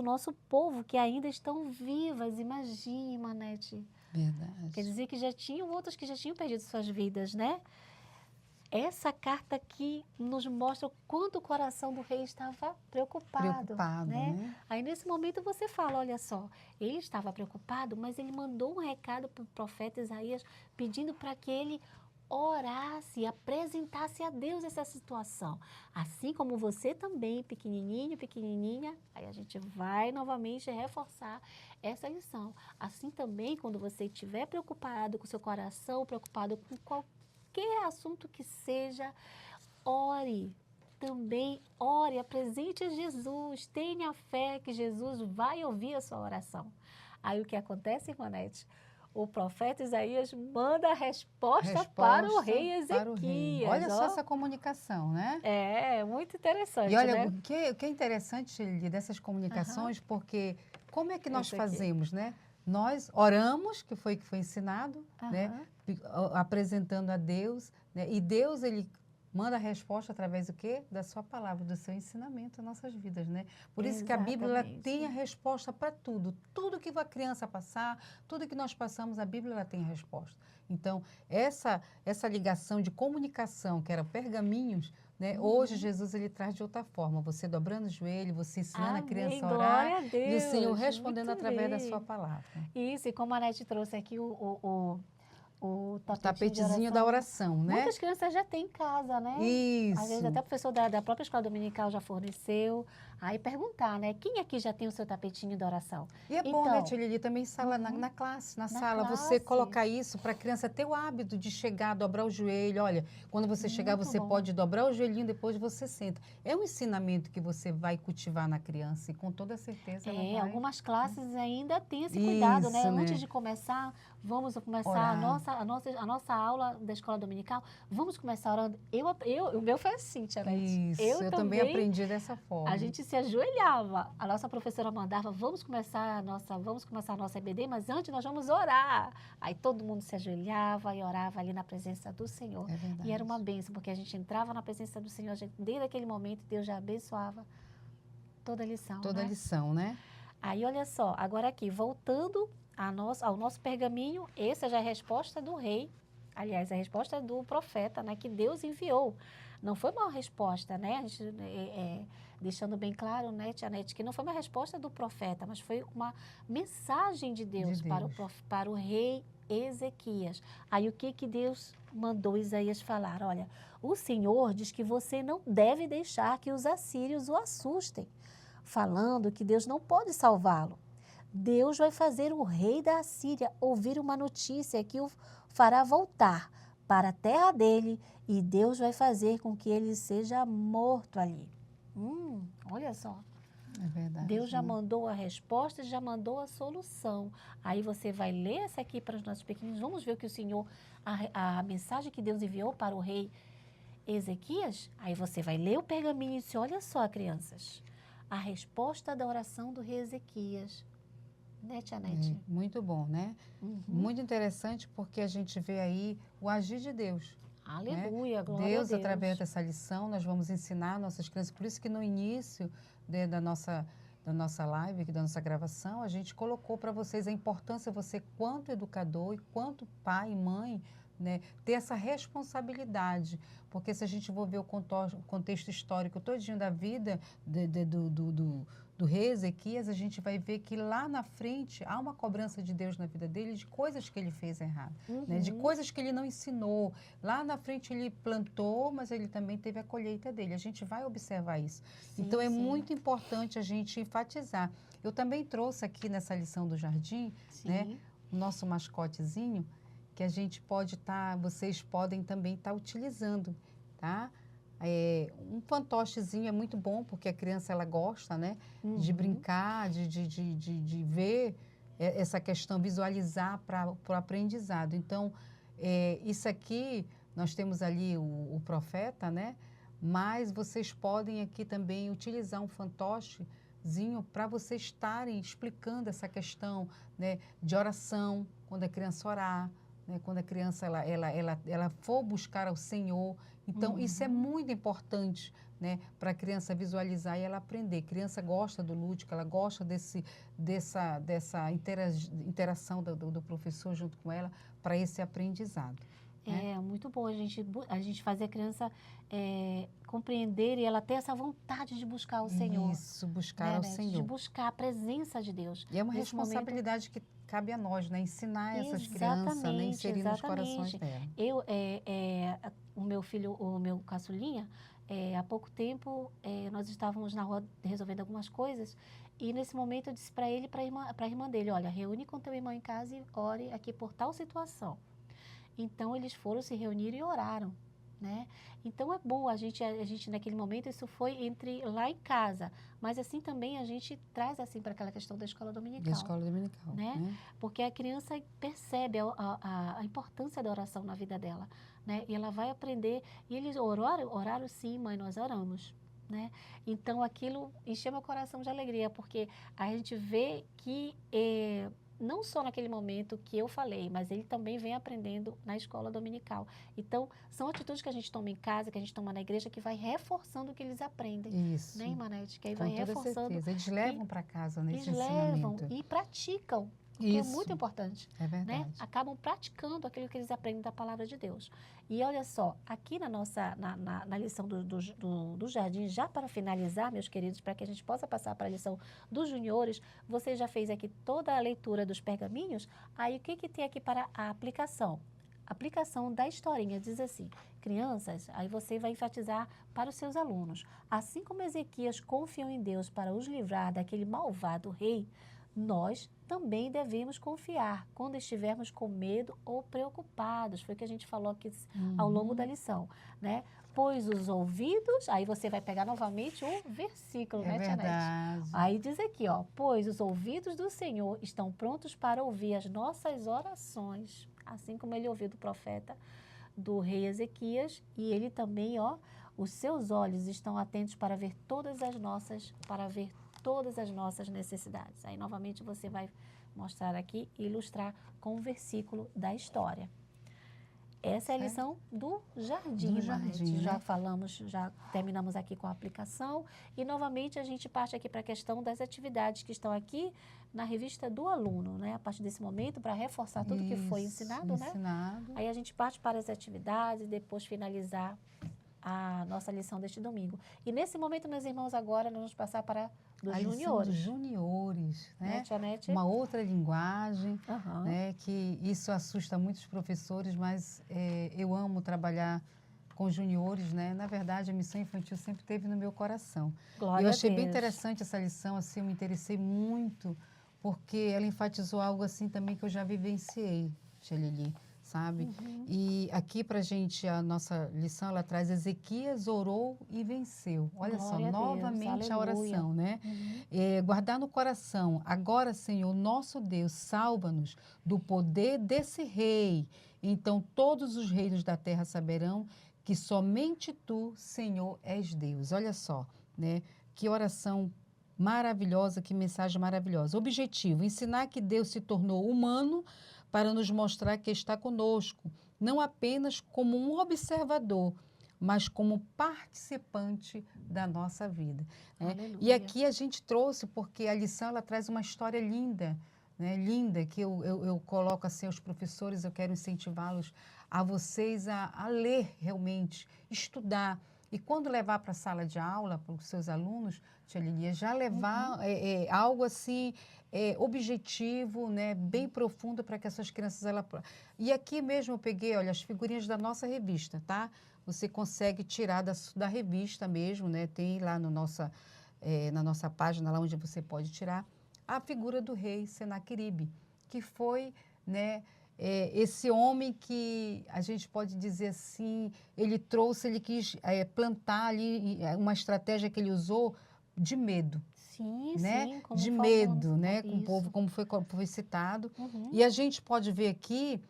nosso povo que ainda estão vivas. Imagine, Manete. Verdade. Quer dizer que já tinham outros que já tinham perdido suas vidas, né? Essa carta aqui nos mostra o quanto o coração do rei estava preocupado, né? Aí nesse momento você fala, olha só, ele estava preocupado, mas ele mandou um recado para o profeta Isaías pedindo para que ele orasse e apresentasse a Deus essa situação. Assim como você também, pequenininho, pequenininha, aí a gente vai novamente reforçar essa lição. Assim também, quando você estiver preocupado com o seu coração, preocupado com qualquer assunto que seja, ore. Também ore, apresente a Jesus, tenha fé que Jesus vai ouvir a sua oração. Aí o que acontece, Ivonete? O profeta Isaías manda a resposta para o rei Ezequias. Olha só essa comunicação, né? É, muito interessante, E olha, né? o que é interessante, Lili, dessas comunicações, porque como é que nós Esse aqui. fazemos, né? Nós oramos, que foi ensinado, né? Apresentando a Deus, né? E Deus, ele manda a resposta através do quê? Da sua palavra, do seu ensinamento às nossas vidas, né? Por isso que a Bíblia ela tem a resposta para tudo. Tudo que a criança passar, tudo que nós passamos, a Bíblia ela tem a resposta. Então, essa ligação de comunicação, que era pergaminhos, né? Hoje, Jesus ele traz de outra forma. Você dobrando o joelho, você ensinando a criança a orar. Glória a Deus. E o Senhor respondendo Muito através da bem. sua palavra. Isso, e como a Nete trouxe aqui o tapetezinho da oração, né? Muitas crianças já têm em casa, né? Isso. Às vezes até o professor da própria escola dominical já forneceu. Aí perguntar, né? Quem aqui já tem o seu tapetinho da oração? E é bom, né, Tia Lili, também sala, na classe, na sala, você colocar isso para a criança ter o hábito de chegar, dobrar o joelho. Olha, quando você chegar, você pode dobrar o joelhinho, depois você senta. É um ensinamento que você vai cultivar na criança e com toda certeza ela vai... Algumas classes ainda têm esse cuidado, Isso, né? Antes de começar, vamos começar a nossa aula da escola dominical, vamos começar orando. O meu foi assim, Tia Nete. Isso, eu também aprendi dessa forma. A gente se ajoelhava, a nossa professora mandava, vamos começar a nossa EBD, mas antes nós vamos orar. Aí todo mundo se ajoelhava e orava ali na presença do Senhor. É verdade. E era uma bênção, porque a gente entrava na presença do Senhor, desde aquele momento Deus já abençoava toda a lição. Toda a lição, né? Aí olha só, agora aqui, voltando ao nosso pergaminho, essa já é a resposta do rei, aliás, a resposta do profeta, né, que Deus enviou. Não foi uma resposta, né? A gente, deixando bem claro, né, Tia Nete, que não foi uma resposta do profeta, mas foi uma mensagem de Deus, para o rei Ezequias. Aí o que Deus mandou Isaías falar? Olha, o Senhor diz que você não deve deixar que os assírios o assustem, falando que Deus não pode salvá-lo. Deus vai fazer o rei da Assíria ouvir uma notícia que o fará voltar para a terra dele e Deus vai fazer com que ele seja morto ali. Olha só. É verdade. Deus já mandou a resposta, já mandou a solução. Aí você vai ler essa aqui para os nossos pequenos. Vamos ver o que o Senhor, a mensagem que Deus enviou para o rei Ezequias. Aí você vai ler o pergaminho e diz, olha só, crianças, a resposta da oração do rei Ezequias. Né, Tia Nete? Muito bom, né? Muito interessante porque a gente vê aí o agir de Deus. Aleluia, né? glória Deus, a Deus. através dessa lição, nós vamos ensinar nossas crianças. Por isso que no início da nossa live, aqui, da nossa gravação, a gente colocou para vocês a importância, você quanto educador e quanto pai e mãe, né, ter essa responsabilidade. Porque se a gente for ver o contexto histórico todinho da vida do rei Ezequias, a gente vai ver que lá na frente há uma cobrança de Deus na vida dele de coisas que ele fez errado, né? De coisas que ele não ensinou. Lá na frente ele plantou, mas ele também teve a colheita dele. A gente vai observar isso. Sim, então é muito importante a gente enfatizar. Eu também trouxe aqui nessa lição do jardim, né, o nosso mascotezinho, que a gente pode vocês podem também estar utilizando, tá? Um fantochezinho é muito bom, porque a criança ela gosta, né? De brincar, de ver essa questão, visualizar para o aprendizado. Então, isso aqui, nós temos ali o profeta, né? Mas vocês podem aqui também utilizar um fantochezinho para vocês estarem explicando essa questão, né, de oração, quando a criança orar, né, quando a criança ela for buscar ao Senhor. Então, isso é muito importante, né, para a criança visualizar e ela aprender. A criança gosta do lúdico, ela gosta dessa interação do professor junto com ela para esse aprendizado. É muito bom a gente fazer a criança compreender e ela ter essa vontade de buscar o Senhor. Isso, buscar ao Senhor. De buscar a presença de Deus. E é uma responsabilidade que cabe a nós, né? Ensinar essas crianças, né? Inserir nos corações dela. O meu filho, o meu caçulinha, há pouco tempo, nós estávamos na rua resolvendo algumas coisas e nesse momento eu disse para ele, para a irmã dele, olha, reúne com teu irmão em casa e ore aqui por tal situação. Então, eles foram se reunir e oraram, né? Então, é bom, a gente naquele momento, isso foi lá em casa, mas assim também a gente traz assim para aquela questão da escola dominical. Da escola dominical, né? Porque a criança percebe a importância da oração na vida dela, né? E ela vai aprender, e eles oraram sim, mãe, nós oramos, né? Então, aquilo encheu meu coração de alegria, porque a gente vê que não só naquele momento que eu falei, mas ele também vem aprendendo na escola dominical. Então, são atitudes que a gente toma em casa, que a gente toma na igreja, que vai reforçando o que eles aprendem. Isso. Né, Imanete? Que aí Com vai toda reforçando. certeza. Eles levam para casa nesse Eles levam ensinamento. e praticam, que é muito importante. É verdade. Né? Acabam praticando aquilo que eles aprendem da palavra de Deus. E olha só, aqui na lição do jardim, já para finalizar, meus queridos, para que a gente possa passar para a lição dos juniores, você já fez aqui toda a leitura dos pergaminhos, aí o que tem aqui para a aplicação? A aplicação da historinha diz assim, crianças, aí você vai enfatizar para os seus alunos, assim como Ezequias confiou em Deus para os livrar daquele malvado rei, nós também devemos confiar quando estivermos com medo ou preocupados. Foi o que a gente falou aqui ao longo da lição, né? Pois os ouvidos, aí você vai pegar novamente o versículo, né, Tia Nete? Aí diz aqui, ó, pois os ouvidos do Senhor estão prontos para ouvir as nossas orações, assim como ele ouviu do profeta, do rei Ezequias, e ele também, ó, os seus olhos estão atentos para ver todas as nossas necessidades. Aí, novamente, você vai mostrar aqui e ilustrar com o versículo da história. Essa é a lição do jardim, né? Já falamos, já terminamos aqui com a aplicação e, novamente, a gente parte aqui para a questão das atividades que estão aqui na revista do aluno, né? A partir desse momento, para reforçar tudo que foi ensinado, né? Aí a gente parte para as atividades e depois finalizar a nossa lição deste domingo. E nesse momento, meus irmãos, agora nós vamos passar para dos juniores. Dos juniores, né? Tia Nete? Uma outra linguagem, né? Que isso assusta muitos professores, mas eu amo trabalhar com juniores, né? Na verdade, a missão infantil sempre esteve no meu coração. Glória eu achei a Deus. bem interessante essa lição, assim, eu me interessei muito, porque ela enfatizou algo assim também que eu já vivenciei, Tia Lili. Sabe? E aqui para a gente, a nossa lição, ela traz Ezequias orou e venceu. Olha só, novamente a oração, né? Guardar no coração, agora, Senhor, nosso Deus, salva-nos do poder desse rei. Então, todos os reinos da terra saberão que somente tu, Senhor, és Deus. Olha só, né? Que oração maravilhosa, que mensagem maravilhosa. Objetivo, ensinar que Deus se tornou humano para nos mostrar que está conosco, não apenas como um observador, mas como participante da nossa vida. Né? E aqui a gente trouxe, porque a lição ela traz uma história linda, né? Linda, que eu coloco assim aos professores, eu quero incentivá-los a vocês a ler realmente, estudar. E quando levar para a sala de aula, para os seus alunos, Tia Lilia, já levar algo assim, objetivo, né, bem profundo para que essas crianças... E aqui mesmo eu peguei, olha, as figurinhas da nossa revista, tá? Você consegue tirar da revista mesmo, né? Tem lá no na nossa página, lá onde você pode tirar, a figura do rei Senaqueribe, que foi, né... esse homem que a gente pode dizer assim, ele quis plantar ali uma estratégia que ele usou de medo. Sim, né? sim. Como de medo, né? Com o povo, como foi citado. E a gente pode ver aqui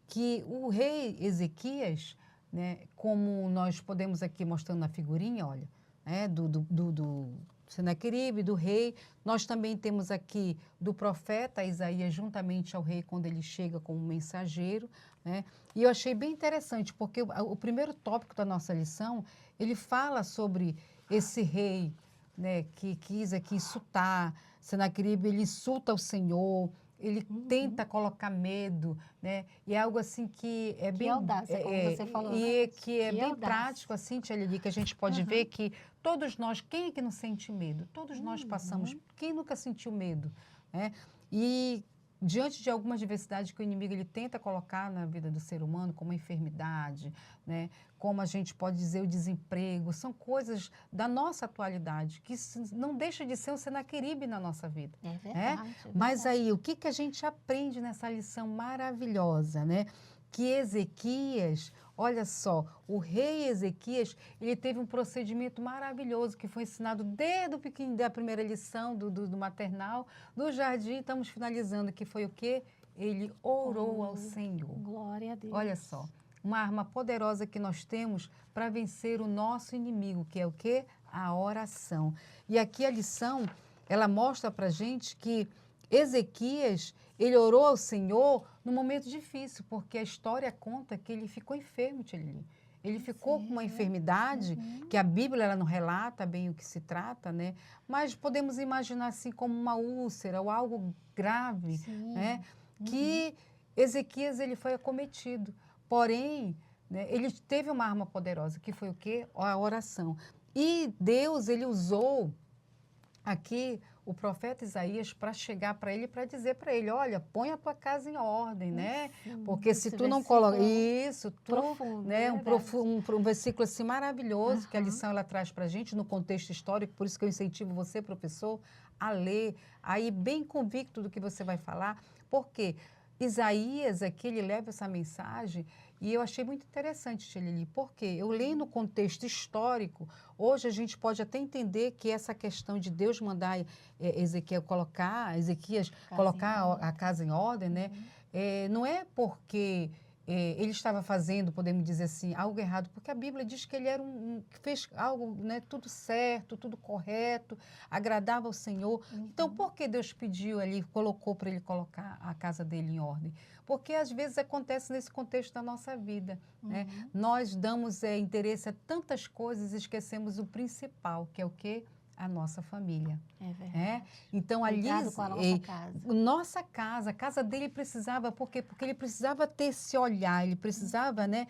que o rei Ezequias, né? Como nós podemos aqui mostrando na figurinha, olha, né? do Senaqueribe, do rei. Nós também temos aqui do profeta Isaías juntamente ao rei quando ele chega como mensageiro, né? E eu achei bem interessante, porque o primeiro tópico da nossa lição, ele fala sobre esse rei, né, que quis aqui insultar. Senaqueribe, ele insulta o Senhor, ele tenta colocar medo, né? E é algo assim que é bem... audácia, como você falou, e né? que é bem prático, assim, Tia Lili, que a gente pode ver que todos nós, quem é que não sente medo? Todos nós passamos, quem nunca sentiu medo, né? E diante de algumas diversidades que o inimigo ele tenta colocar na vida do ser humano, como a enfermidade, né, como a gente pode dizer o desemprego, são coisas da nossa atualidade, que não deixa de ser um Senaqueribe na nossa vida. É Né? verdade. É Mas verdade. aí, o que a gente aprende nessa lição maravilhosa, né? Que Ezequias, olha só, o rei Ezequias, ele teve um procedimento maravilhoso que foi ensinado desde o pequeno, da primeira lição do maternal, do jardim, estamos finalizando, que foi o quê? Ele orou ao Senhor. Glória a Deus. Olha só, uma arma poderosa que nós temos para vencer o nosso inimigo, que é o quê? A oração. E aqui a lição, ela mostra para a gente que Ezequias, ele orou ao Senhor num momento difícil, porque a história conta que ele ficou enfermo, Tcheli. Ele ficou com uma enfermidade, que a Bíblia ela não relata bem o que se trata, né? Mas podemos imaginar assim como uma úlcera ou algo grave, né? Que Ezequias ele foi acometido. Porém, né, ele teve uma arma poderosa, que foi o quê? A oração. E Deus, ele usou aqui o profeta Isaías para chegar para ele, para dizer para ele, olha, põe a tua casa em ordem, né? Porque se tu não coloca isso, tu, profundo, né, um versículo assim maravilhoso que a lição ela traz para a gente no contexto histórico, por isso que eu incentivo você, professor, a ler, aí bem convicto do que você vai falar, porque Isaías aqui ele leva essa mensagem e eu achei muito interessante, Tcheli, porque eu leio no contexto histórico. Hoje a gente pode até entender que essa questão de Deus mandar Ezequias colocar a casa em ordem, né? Não é porque ele estava fazendo, podemos dizer assim, algo errado, porque a Bíblia diz que ele era que fez algo, né, tudo certo, tudo correto, agradava ao Senhor. Então, por que Deus pediu ali, colocou para ele colocar a casa dele em ordem? Porque às vezes acontece nesse contexto da nossa vida. Né? Nós damos interesse a tantas coisas e esquecemos o principal, que é o quê? A nossa família. É verdade. Então, ali, com a nossa casa. Nossa casa, a casa dele precisava, por quê? Porque ele precisava ter esse olhar, ele precisava né,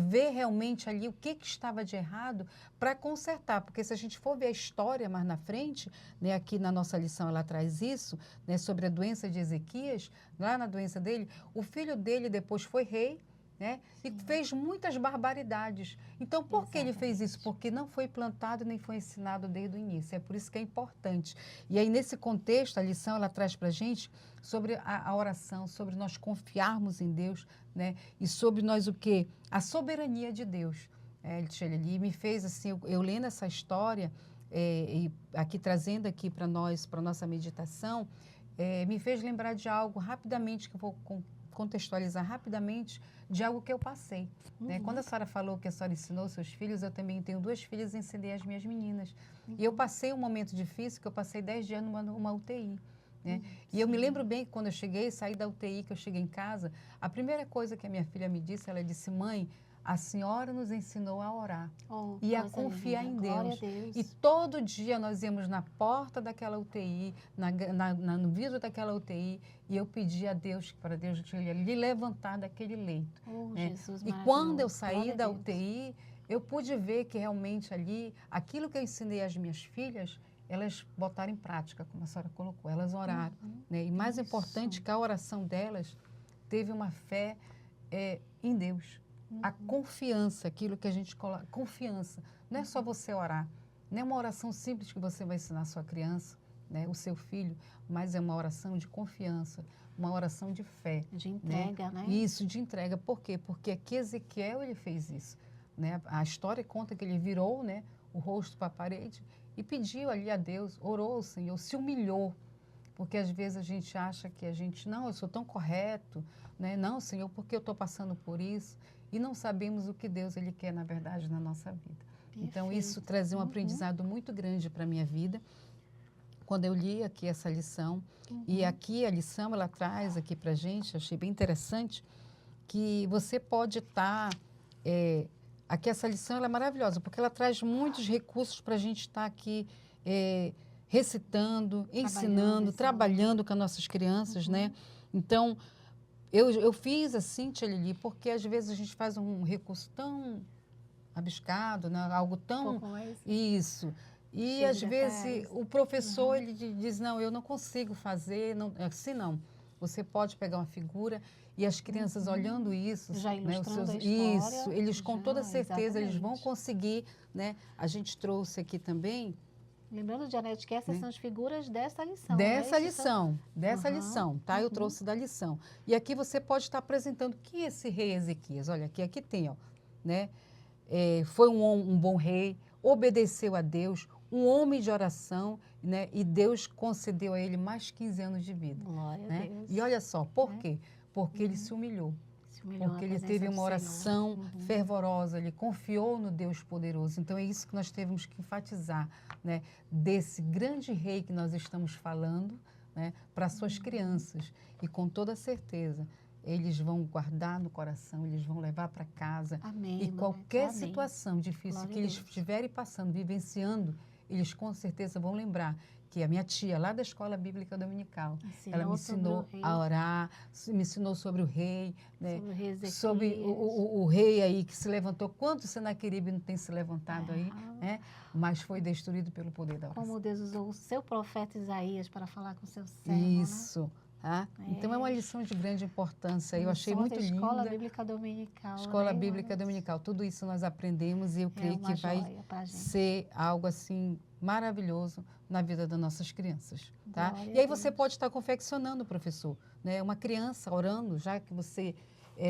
ver realmente ali o que estava de errado para consertar. Porque se a gente for ver a história mais na frente, né, aqui na nossa lição ela traz isso, né, sobre a doença de Ezequias, lá na doença dele, o filho dele depois foi rei, né? E fez muitas barbaridades. Então, por que ele fez isso? Porque não foi plantado nem foi ensinado desde o início. É por isso que é importante. E aí, nesse contexto, a lição ela traz para a gente sobre a oração, sobre nós confiarmos em Deus, né? E sobre nós o quê? A soberania de Deus. Ele me fez assim, eu lendo essa história, e aqui trazendo aqui para nós, para nossa meditação, me fez lembrar de algo rapidamente que eu vou contextualizar rapidamente de algo que eu passei. Né? Quando a senhora falou que a senhora ensinou seus filhos, eu também tenho 2 filhas e ensinei as minhas meninas. E eu passei um momento difícil, que eu passei 10 dias numa UTI. Né? E eu me lembro bem que quando eu cheguei, saí da UTI, que eu cheguei em casa, a primeira coisa que a minha filha me disse, ela disse, mãe, a senhora nos ensinou a orar e a confiar em Deus. E todo dia nós íamos na porta daquela UTI, no vidro daquela UTI, e eu pedi a Deus, para Deus lhe levantar daquele leito. Né? Jesus, e quando eu saí da UTI, eu pude ver que realmente ali, aquilo que eu ensinei às minhas filhas, elas botaram em prática, como a senhora colocou, elas oraram. Né? E mais importante que a oração delas teve uma fé em Deus. A confiança, aquilo que a gente coloca, confiança. Não é só você orar, não é uma oração simples que você vai ensinar a sua criança, né, o seu filho, mas é uma oração de confiança, uma oração de fé. De entrega, né? Isso, de entrega. Por quê? Porque aqui Ezequiel ele fez isso. Né? A história conta que ele virou, né, o rosto para a parede e pediu ali a Deus, orou ao Senhor, se humilhou. Porque às vezes a gente acha que a gente, não, eu sou tão correto, né? Não, Senhor, porque eu estou passando por isso? E não sabemos o que Deus ele quer, na verdade, na nossa vida. Perfeito. Então, isso trazia um aprendizado muito grande para a minha vida. Quando eu li aqui essa lição, e aqui a lição, ela traz aqui para a gente, achei bem interessante, que você pode estar... aqui essa lição ela é maravilhosa, porque ela traz muitos recursos para a gente estar aqui recitando, ensinando, trabalhando com as nossas crianças, né? Então, eu fiz assim, Tia Lili, porque às vezes a gente faz um recurso tão abiscado, né? Algo tão... Isso. E às vezes o professor ele diz, não, eu não consigo fazer, não, assim não. você pode pegar uma figura e as crianças olhando isso, Já né, ilustrando a isso, história, eles com já, toda certeza eles vão exatamente. conseguir, né? A gente trouxe aqui também Lembrando, Janete, que essas né? são as figuras dessa lição, Dessa né? Esses são... lição, tá? Eu trouxe da lição. E aqui você pode estar apresentando que esse rei Ezequias, olha, aqui tem, ó, né? Foi um bom rei, obedeceu a Deus, um homem de oração, né? E Deus concedeu a ele mais 15 anos de vida, Glória a né? Deus. E olha só, por Né? quê? Porque ele se humilhou. Se humilhou na Porque ele presença teve do uma Senhor. oração fervorosa, ele confiou no Deus poderoso. Então é isso que nós temos que enfatizar, né? Desse grande rei que nós estamos falando, né? Para suas crianças. E com toda certeza, eles vão guardar no coração, eles vão levar para casa. Amém, E qualquer amém. situação difícil Glória que a eles Deus. estiverem passando, vivenciando, eles com certeza vão lembrar que a minha tia, lá da Escola Bíblica Dominical, ela me ensinou a orar, me ensinou sobre o rei, né? Sobre o rei Ezequias. Sobre o rei aí que se levantou. Quanto Senaqueribe não tem se levantado aí, né? Mas foi destruído pelo poder da oração. Como Deus usou o seu profeta Isaías para falar com o seu servo, Isso. né? Tá? Então é uma lição de grande importância. Eu achei muito linda. Escola Bíblica Dominical. Escola né? Bíblica Dominical. Tudo isso nós aprendemos e eu creio que vai ser algo assim maravilhoso na vida das nossas crianças, tá? E aí você pode estar confeccionando, professor, né? Uma criança orando, já que você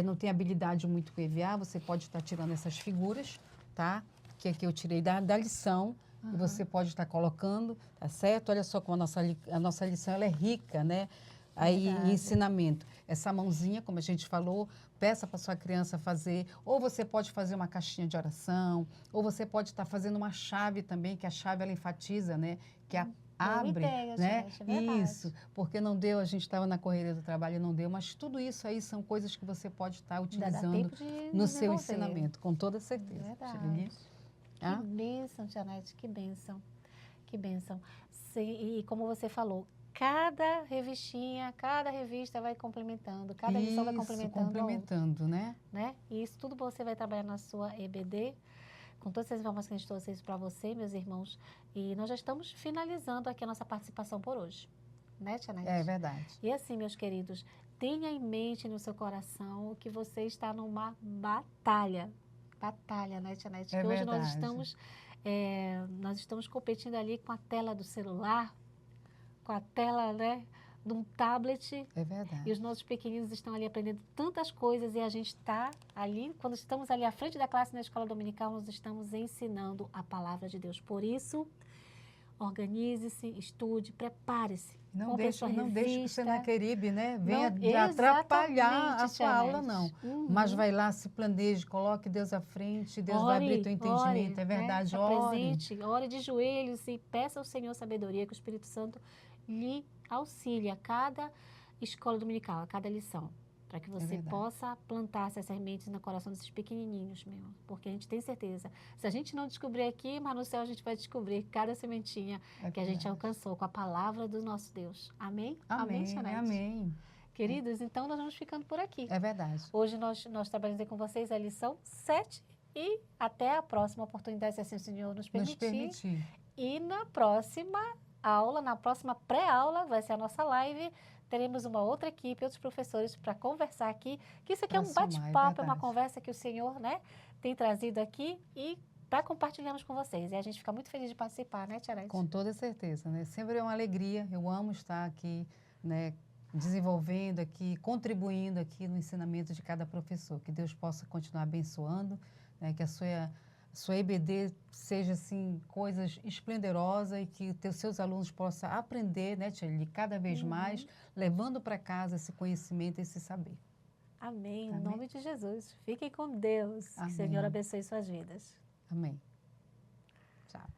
não tem habilidade muito com EVA, você pode estar tirando essas figuras, tá? Que aqui eu tirei da lição. E você pode estar colocando, tá certo? Olha só como a nossa lição ela é rica, né? Aí, em ensinamento. Essa mãozinha, como a gente falou, peça para sua criança fazer. Ou você pode fazer uma caixinha de oração, ou você pode estar fazendo uma chave também, que a chave ela enfatiza, né? Que abre, né? Isso, porque não deu, a gente estava na correria do trabalho e não deu, mas tudo isso aí são coisas que você pode estar utilizando no seu ensinamento, com toda certeza. Verdade. Que bênção, Janete, que bênção. Que bênção. E como você falou, cada revistinha, cada revista vai complementando, cada lição vai complementando, né? E isso tudo você vai trabalhar na sua EBD, com todas essas informações que a gente trouxe isso para você, meus irmãos. E nós já estamos finalizando aqui a nossa participação por hoje, né, Tia Nete? É verdade. E assim, meus queridos, tenha em mente no seu coração que você está numa batalha, né, Tia Nete? Que hoje nós estamos competindo ali com a tela do celular, com a tela, né, de um tablet. É verdade. E os nossos pequeninos estão ali aprendendo tantas coisas e a gente está ali, quando estamos ali à frente da classe na escola dominical, nós estamos ensinando a palavra de Deus. Por isso, organize-se, estude, prepare-se. Não deixe que o Senaqueribe, né, venha atrapalhar a sua aula, não. Mas vai lá, se planeje, coloque Deus à frente, Deus vai abrir teu entendimento, é verdade, ore de joelhos e peça ao Senhor sabedoria, que o Espírito Santo lhe auxilie a cada escola dominical, a cada lição, para que você possa plantar essas sementes no coração desses pequenininhos, porque a gente tem certeza, se a gente não descobrir aqui, mas no céu a gente vai descobrir cada sementinha que a gente alcançou com a palavra do nosso Deus. Amém? Amém, amém. Queridos, então nós vamos ficando por aqui. É verdade. Hoje nós trabalhamos com vocês a lição 7 e até a próxima oportunidade, se assim o Senhor nos permitir. E na próxima aula, na próxima pré-aula, vai ser a nossa live. Teremos uma outra equipe, outros professores para conversar aqui. Que isso aqui é um bate-papo, é uma conversa que o Senhor, né, tem trazido aqui e para compartilharmos com vocês. E a gente fica muito feliz de participar, né, Tia Nete? Com toda certeza, né? Sempre é uma alegria. Eu amo estar aqui, né, desenvolvendo aqui, contribuindo aqui no ensinamento de cada professor. Que Deus possa continuar abençoando, né, que a sua EBD seja assim coisas esplendorosas e que os seus alunos possam aprender, né, Tia Lili, cada vez mais, levando para casa esse conhecimento e esse saber. Amém. Em nome de Jesus. Fiquem com Deus. Amém. Que o Senhor abençoe suas vidas. Amém. Tchau.